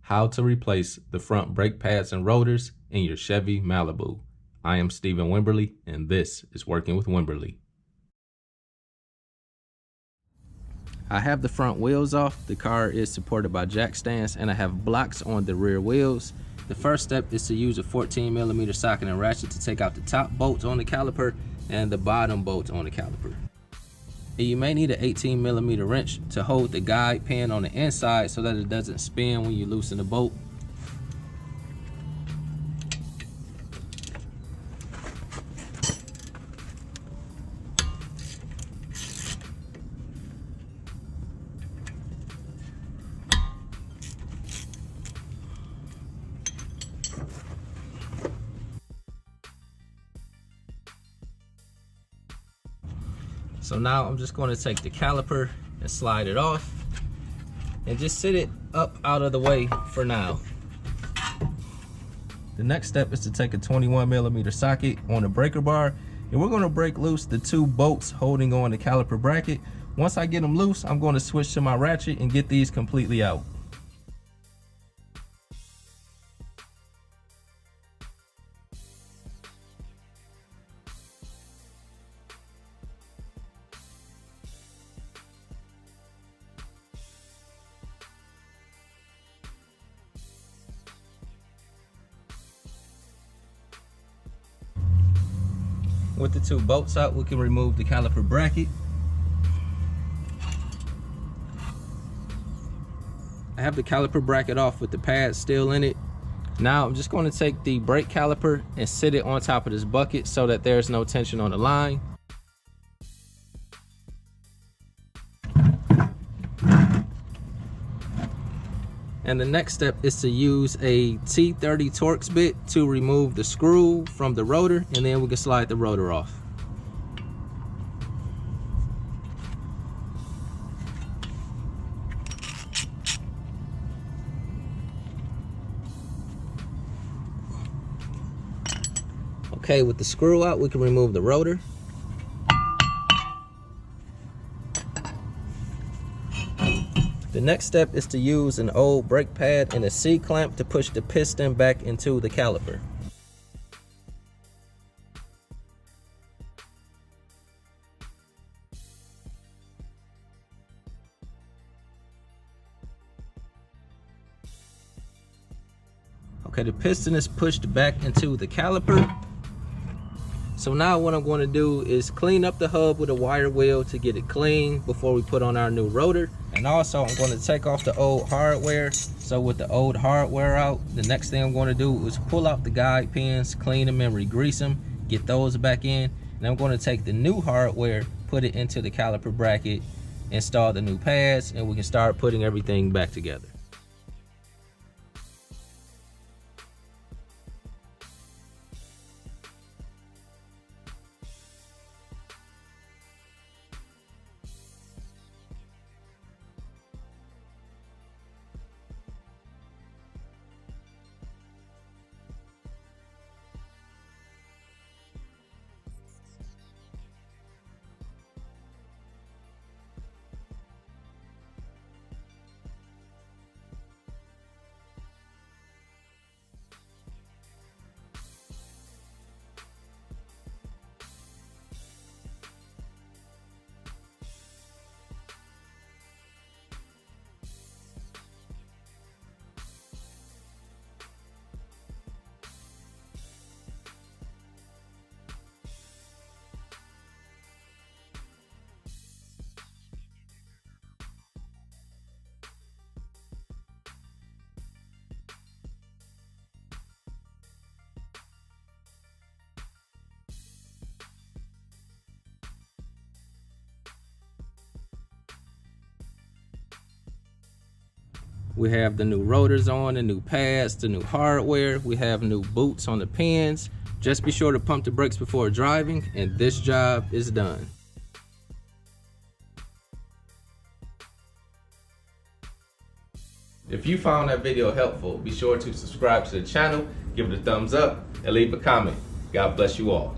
how to replace the front brake pads and rotors in your Chevy Malibu. I am Stephen Wimberley, and this is Working with Wimberley. I have the front wheels off. The car is supported by jack stands, and I have blocks on the rear wheels. The first step is to use a 14mm socket and ratchet to take out the top bolts on the caliper and the bottom bolts on the caliper. And you may need an 18mm wrench to hold the guide pin on the inside so that it doesn't spin when you loosen the bolt. So now I'm just going to take the caliper and slide it off and just sit it up out of the way for now. The next step is to take a 21mm socket on the breaker bar, and we're going to break loose the two bolts holding on the caliper bracket. Once I get them loose, I'm going to switch to my ratchet and get these completely out. With the two bolts out, we can remove the caliper bracket. I have the caliper bracket off with the pads still in it. Now I'm just going to take the brake caliper and sit it on top of this bucket so that there's no tension on the line. And the next step is to use a T30 Torx bit to remove the screw from the rotor, and then we can slide the rotor off. Okay, with the screw out, we can remove the rotor. The next step is to use an old brake pad and a C-clamp to push the piston back into the caliper. Okay, the piston is pushed back into the caliper. So now what I'm going to do is clean up the hub with a wire wheel to get it clean before we put on our new rotor. And also I'm going to take off the old hardware. So with the old hardware out, the next thing I'm going to do is pull out the guide pins, clean them and re-grease them, get those back in. And I'm going to take the new hardware, put it into the caliper bracket, install the new pads, and we can start putting everything back together. We have the new rotors on, the new pads, the new hardware. We have new boots on the pins. Just be sure to pump the brakes before driving, and this job is done. If you found that video helpful, be sure to subscribe to the channel, give it a thumbs up, and leave a comment. God bless you all.